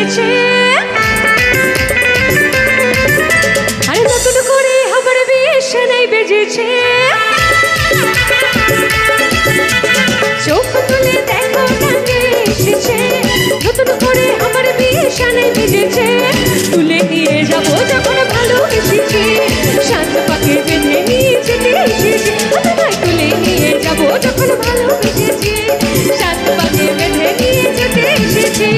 বেজেছে আরে নতুন করে আমার বিয়ে সেনাই বেজেছে চোখ তুলে দেখো টাঙ্গে এসেছে নতুন করে আমার বিয়ে সেনাই বেজেছে তুলে নিয়ে যাবো যখন ভালোবেসেছি শান্ত পাকে বেঁধে নিয়ে যেতে এসেছি তোমায় তুলে নিয়ে যাবো যখন ভালোবেসেছি শান্ত পাকে বেঁধে নিয়ে যেতে এসেছি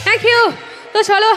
Thank you. तो चलो